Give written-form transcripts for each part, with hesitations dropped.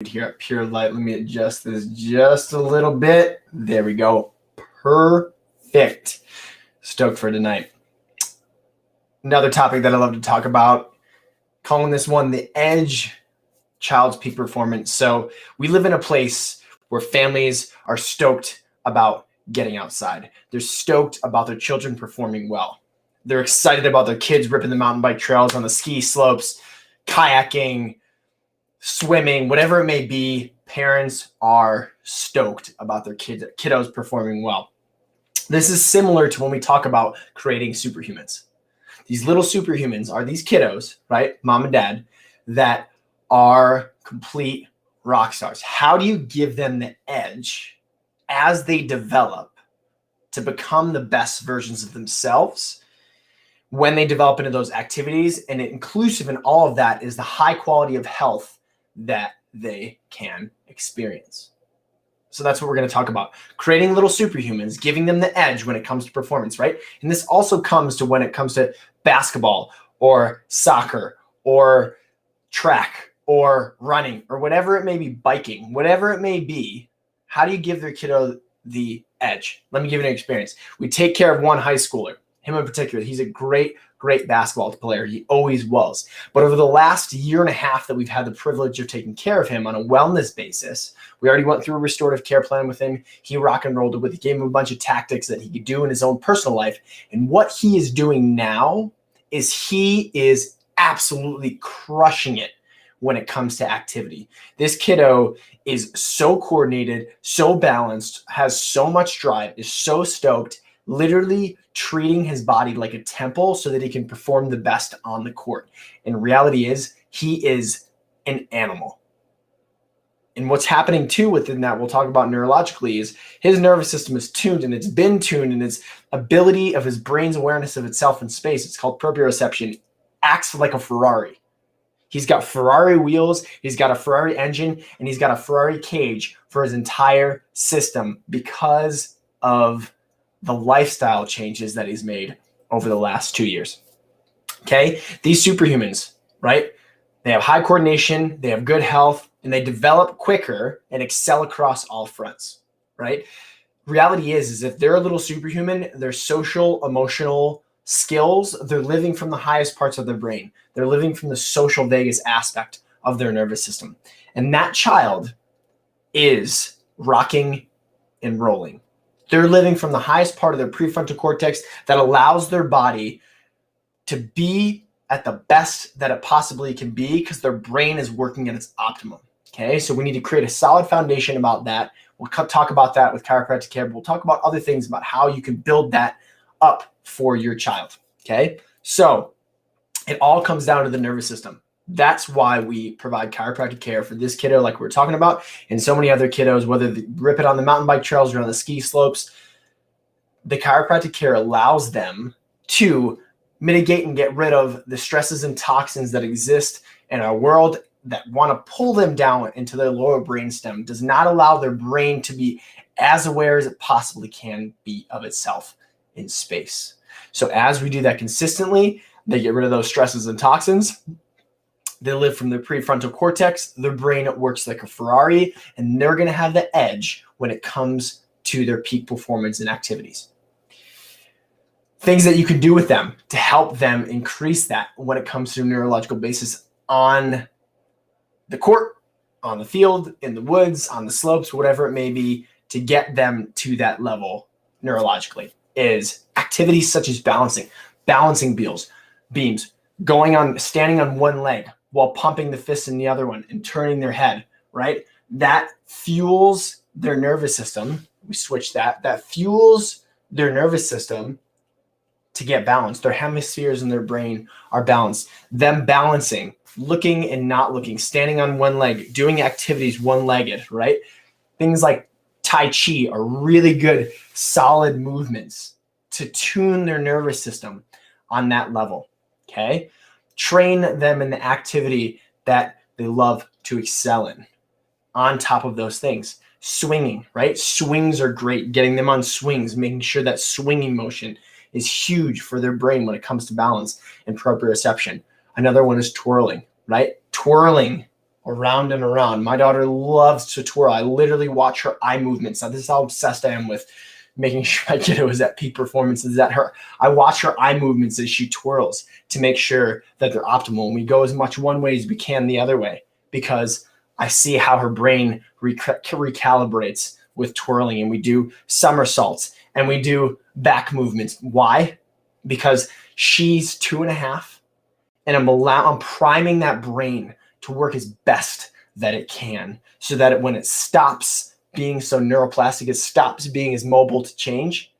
here at Pure Light. Let me adjust this just a little bit. There we go. Perfect. Stoked for tonight. Another topic that I love to talk about, calling this one the edge, child's peak performance. So we live in a place where families are stoked about getting outside. They're stoked about their children performing well. They're excited about their kids ripping the mountain bike trails on the ski slopes, kayaking, swimming, whatever it may be. Parents are stoked about their kiddos performing well. This is similar to when we talk about creating superhumans. These little superhumans are these kiddos, right? Mom and dad, that are complete rock stars. How do you give them the edge as they develop to become the best versions of themselves when they develop into those activities? And inclusive in all of that is the high quality of health that they can experience. So that's what we're going to talk about. Creating little superhumans, giving them the edge when it comes to performance, right? And this also comes to when it comes to basketball or soccer or track or running or whatever it may be, biking, whatever it may be. How do you give their kiddo the edge? Let me give you an experience. We take care of one high schooler, him in particular. He's a great basketball player. He always was. But over the last year and a half that we've had the privilege of taking care of him on a wellness basis, we already went through a restorative care plan with him. He rock and rolled it with. He gave him a bunch of tactics that he could do in his own personal life. And what he is doing now is he is absolutely crushing it when it comes to activity. This kiddo is so coordinated, so balanced, has so much drive, is so stoked, literally treating his body like a temple so that he can perform the best on the court. And reality is he is an animal. And what's happening too within that, we'll talk about neurologically, is his nervous system is tuned, and it's been tuned, and its ability of his brain's awareness of itself in space, it's called proprioception, acts like a Ferrari. He's got Ferrari wheels, he's got a Ferrari engine, and he's got a Ferrari cage for his entire system because of the lifestyle changes that he's made over the last 2 years. Okay? These superhumans, right? They have high coordination, they have good health, and they develop quicker and excel across all fronts, right? Reality is if they're a little superhuman, their social, emotional skills, they're living from the highest parts of their brain. They're living from the social vagus aspect of their nervous system. And that child is rocking and rolling. They're living from the highest part of their prefrontal cortex that allows their body to be at the best that it possibly can be because their brain is working at its optimum. Okay, so we need to create a solid foundation about that. We'll talk about that with chiropractic care, but we'll talk about other things about how you can build that up for your child. Okay, so it all comes down to the nervous system. That's why we provide chiropractic care for this kiddo, like we're talking about, and so many other kiddos, whether they rip it on the mountain bike trails or on the ski slopes. The chiropractic care allows them to mitigate and get rid of the stresses and toxins that exist in our world that want to pull them down into their lower brainstem, does not allow their brain to be as aware as it possibly can be of itself in space. So as we do that consistently, they get rid of those stresses and toxins. They live from their prefrontal cortex. Their brain works like a Ferrari, and they're going to have the edge when it comes to their peak performance and activities. Things that you can do with them to help them increase that when it comes to a neurological basis on the court, on the field, in the woods, on the slopes, whatever it may be, to get them to that level neurologically is activities such as balancing beams, standing on one leg while pumping the fist in the other one and turning their head, right? That fuels their nervous system. We switch that fuels their nervous system to get balanced. Their hemispheres in their brain are balanced. Them balancing, looking and not looking, standing on one leg, doing activities one-legged, right? Things like Tai Chi are really good, solid movements to tune their nervous system on that level, okay? Train them in the activity that they love to excel in. On top of those things, swinging, right? Swings are great. Getting them on swings, making sure that swinging motion is huge for their brain when it comes to balance and proprioception. Another one is twirling, right? Twirling around and around. My daughter loves to twirl. I literally watch her eye movements. Now, this is how obsessed I am with making sure my kiddo is at peak performance. Is that her? I watch her eye movements as she twirls to make sure that they're optimal. And we go as much one way as we can the other way, because I see how her brain recalibrates with twirling. And we do somersaults and we do back movements. Why? Because she's 2.5, and I'm priming that brain to work as best that it can, so that when it stops being so neuroplastic, it stops being as mobile to change,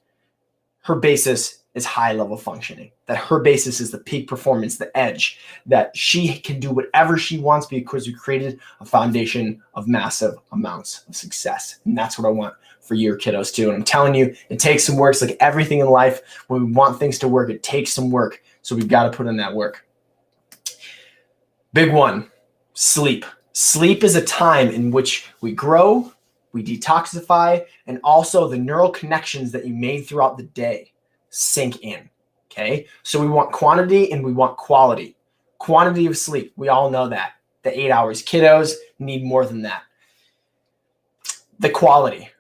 her basis is high level functioning, that her basis is the peak performance, the edge, that she can do whatever she wants because we created a foundation of massive amounts of success. And that's what I want for your kiddos too. And I'm telling you, it takes some work. It's like everything in life. When we want things to work, it takes some work. So we've got to put in that work. Big one, sleep. Sleep is a time in which we grow, we detoxify, and also the neural connections that you made throughout the day sink in, okay? So we want quantity and we want quality. Quantity of sleep, we all know that. The 8 hours. Kiddos need more than that. The quality,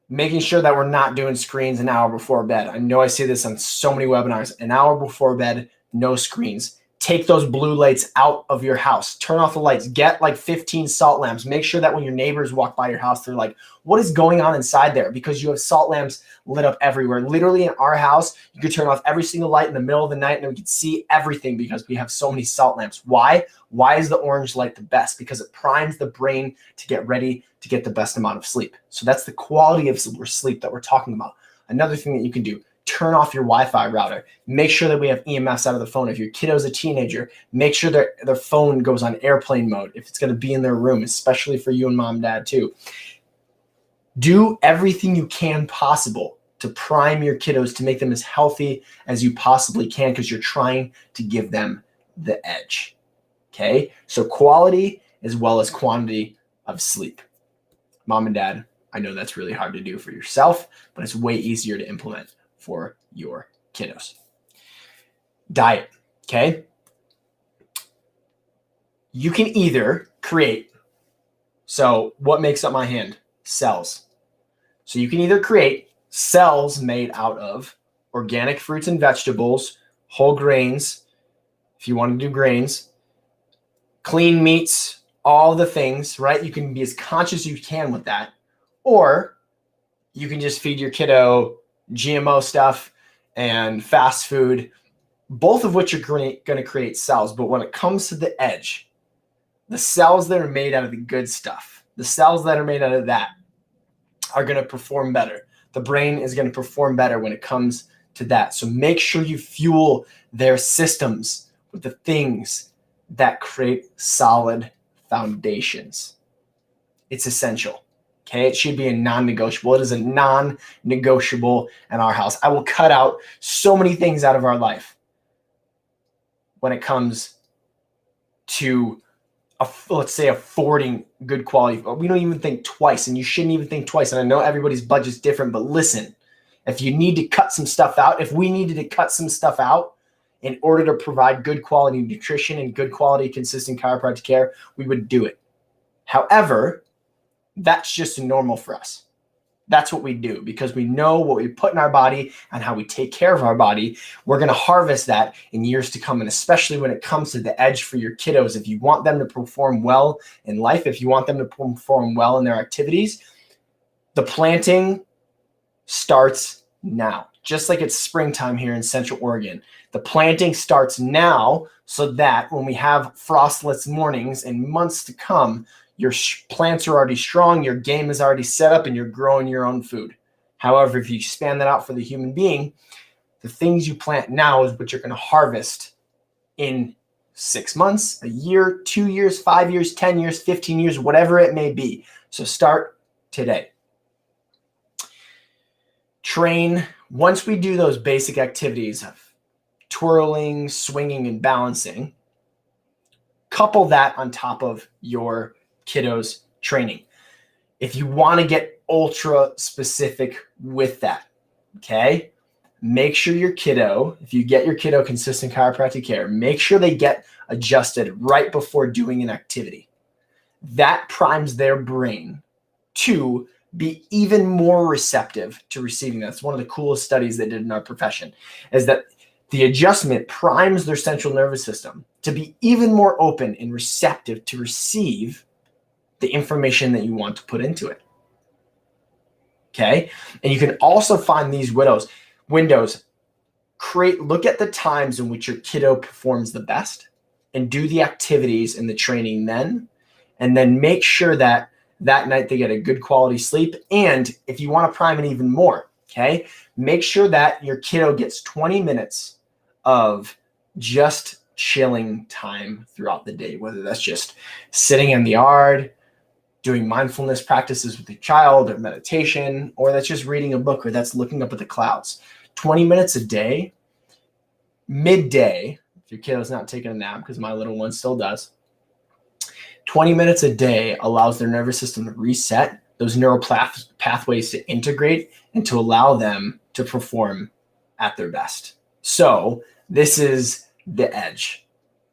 making sure that we're not doing screens an hour before bed. I know I see this on so many webinars. An hour before bed, no screens. Take those blue lights out of your house. Turn off the lights. Get like 15 salt lamps. Make sure that when your neighbors walk by your house, they're like, what is going on inside there? Because you have salt lamps lit up everywhere. Literally in our house, you could turn off every single light in the middle of the night and we could see everything because we have so many salt lamps. Why? Why is the orange light the best? Because it primes the brain to get ready to get the best amount of sleep. So that's the quality of sleep that we're talking about. Another thing that you can do, turn off your Wi-Fi router. Make sure that we have EMFs out of the phone. If your kiddo's a teenager, make sure that their phone goes on airplane mode if it's going to be in their room, especially for you and mom and dad too. Do everything you can possible to prime your kiddos to make them as healthy as you possibly can, because you're trying to give them the edge. Okay? So quality as well as quantity of sleep. Mom and dad, I know that's really hard to do for yourself, but it's way easier to implement for your kiddos. Diet, okay? You can either create, so what makes up my hand? Cells. So you can either create cells made out of organic fruits and vegetables, whole grains, if you want to do grains, clean meats, all the things, right? You can be as conscious as you can with that. Or you can just feed your kiddo GMO stuff and fast food, both of which are going to create cells. But when it comes to the edge, the cells that are made out of the good stuff, the cells that are made out of that are going to perform better. The brain is going to perform better when it comes to that. So make sure you fuel their systems with the things that create solid foundations. It's essential. Okay, it should be a non-negotiable. It is a non-negotiable in our house. I will cut out so many things out of our life when it comes to, let's say, affording good quality. We don't even think twice, and you shouldn't even think twice. And I know everybody's budget's different, but listen, if you need to cut some stuff out, if we needed to cut some stuff out in order to provide good quality nutrition and good quality, consistent chiropractic care, we would do it. However, that's just normal for us. That's what we do because we know what we put in our body and how we take care of our body. We're going to harvest that in years to come. And especially when it comes to the edge for your kiddos, if you want them to perform well in life, if you want them to perform well in their activities, the planting starts now. Just like it's springtime here in Central Oregon. The planting starts now so that when we have frostless mornings and months to come, your plants are already strong, your game is already set up, and you're growing your own food. However, if you span that out for the human being, the things you plant now is what you're going to harvest in 6 months, a year, 2 years, 5 years, 10 years, 15 years, whatever it may be. So start today. Train. Once we do those basic activities of twirling, swinging, and balancing, couple that on top of your kiddos training. If you want to get ultra specific with that, okay, make sure your kiddo, if you get your kiddo consistent chiropractic care, make sure they get adjusted right before doing an activity. that primes their brain to be even more receptive to receiving that. That's one of the coolest studies they did in our profession, is that the adjustment primes their central nervous system to be even more open and receptive to receive the information that you want to put into it. Okay? And you can also find these windows, look at the times in which your kiddo performs the best and do the activities and the training then, and then make sure that that night they get a good quality sleep. And if you want to prime it even more, okay, make sure that your kiddo gets 20 minutes of just chilling time throughout the day, whether that's just sitting in the yard, doing mindfulness practices with your child, or meditation, or that's just reading a book, or that's looking up at the clouds. 20 minutes a day, midday, if your kiddo's not taking a nap, because my little one still does, 20 minutes a day allows their nervous system to reset, those neural pathways to integrate, and to allow them to perform at their best. So this is the edge,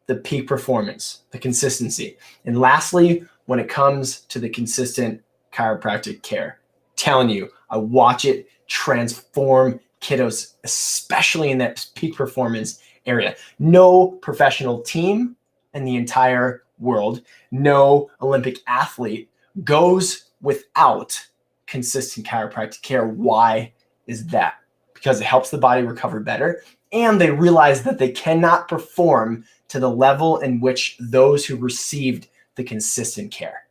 the peak performance, the consistency. And lastly, when it comes to the consistent chiropractic care, telling you, I watch it transform kiddos, especially in that peak performance area. No professional team in the entire world, no Olympic athlete goes without consistent chiropractic care. Why is that? Because it helps the body recover better, and they realize that they cannot perform to the level in which those who received the consistent care.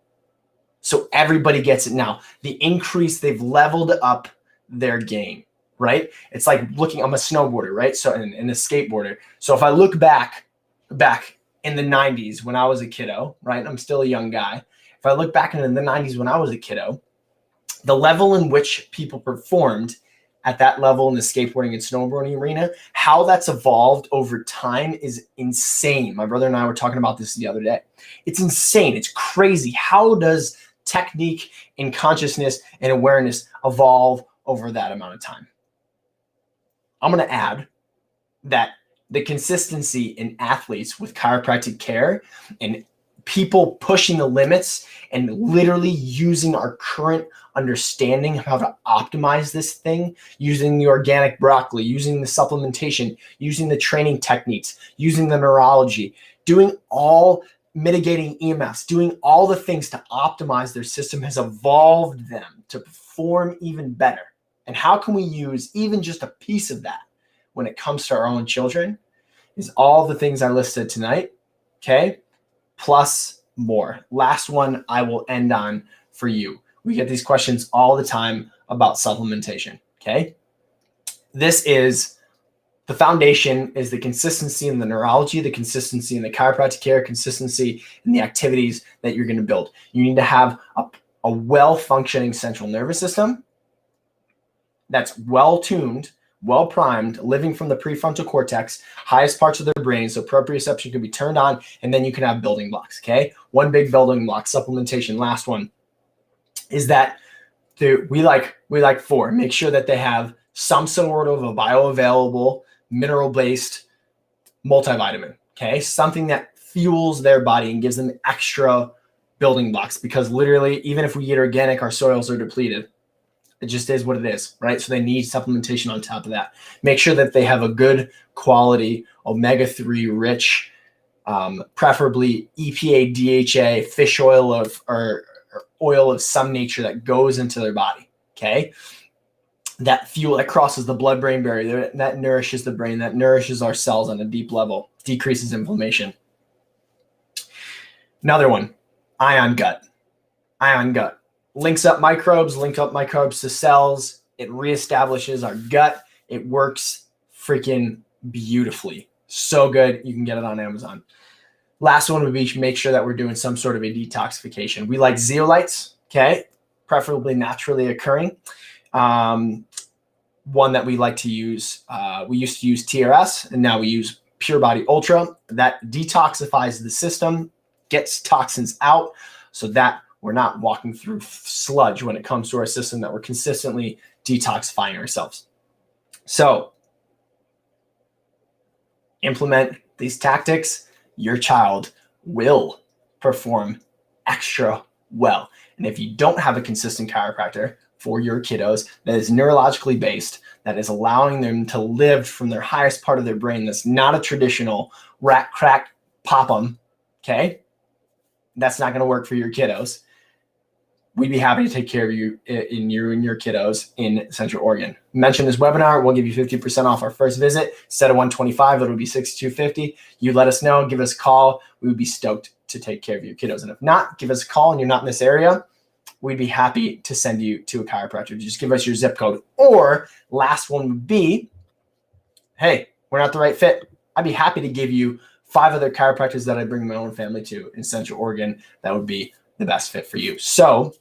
So everybody gets it now. The increase, they've leveled up their game, right? It's like looking, I'm a snowboarder, right? So, and a skateboarder. So if I look back in the 90s when I was a kiddo, right? I'm still a young guy. If I look back in the 90s when I was a kiddo, the level in which people performed at that level in the skateboarding and snowboarding arena, how that's evolved over time is insane. My brother and I were talking about this the other day. It's insane. It's crazy. How does technique and consciousness and awareness evolve over that amount of time? I'm going to add that the consistency in athletes with chiropractic care and people pushing the limits and literally using our current understanding of how to optimize this thing, using the organic broccoli, using the supplementation, using the training techniques, using the neurology, doing all mitigating EMFs, doing all the things to optimize their system has evolved them to perform even better. And how can we use even just a piece of that when it comes to our own children is all the things I listed tonight, okay? Plus more. Last one I will end on for you. We get these questions all the time about supplementation, okay? This is the foundation, is the consistency in the neurology, the consistency in the chiropractic care, consistency in the activities that you're going to build. You need to have a well-functioning central nervous system that's well-tuned, well-primed, living from the prefrontal cortex, highest parts of their brain, so proprioception can be turned on, and then you can have building blocks, okay? One big building block, supplementation, last one, is that we like four. Make sure that they have some sort of a bioavailable, mineral-based multivitamin, okay? Something that fuels their body and gives them extra building blocks, because literally, even if we eat organic, our soils are depleted. It just is what it is, right? So they need supplementation on top of that. Make sure that they have a good quality omega-3 rich, preferably EPA, DHA, fish oil or oil of some nature that goes into their body, okay? That fuel that crosses the blood-brain barrier, that nourishes the brain, that nourishes our cells on a deep level, decreases inflammation. Another one, ion gut. Ion gut. Links up microbes to cells. It reestablishes our gut. It works freaking beautifully. So good. You can get it on Amazon. Last one would be make sure that we're doing some sort of a detoxification. We like zeolites, okay? Preferably naturally occurring. One that we like to use, we used to use TRS, and now we use Pure Body Ultra. That detoxifies the system, gets toxins out, so that we're not walking through sludge when it comes to our system, that we're consistently detoxifying ourselves. So implement these tactics. Your child will perform extra well. And if you don't have a consistent chiropractor for your kiddos that is neurologically based, that is allowing them to live from their highest part of their brain, that's not a traditional rat crack pop 'em, okay? That's not going to work for your kiddos. We'd be happy to take care of you and your kiddos in Central Oregon. Mention this webinar. We'll give you 50% off our first visit. Instead of $125, it'll be $62.50. You let us know. Give us a call. We would be stoked to take care of your kiddos. And if not, give us a call and you're not in this area, we'd be happy to send you to a chiropractor. Just give us your zip code. Or last one would be, hey, we're not the right fit. I'd be happy to give you 5 other chiropractors that I bring my own family to in Central Oregon. That would be the best fit for you. So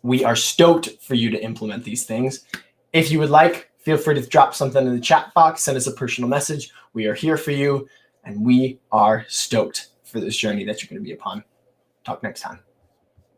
we are stoked for you to implement these things. If you would like, feel free to drop something in the chat box, send us a personal message. We are here for you, and we are stoked for this journey that you're going to be upon. Talk next time.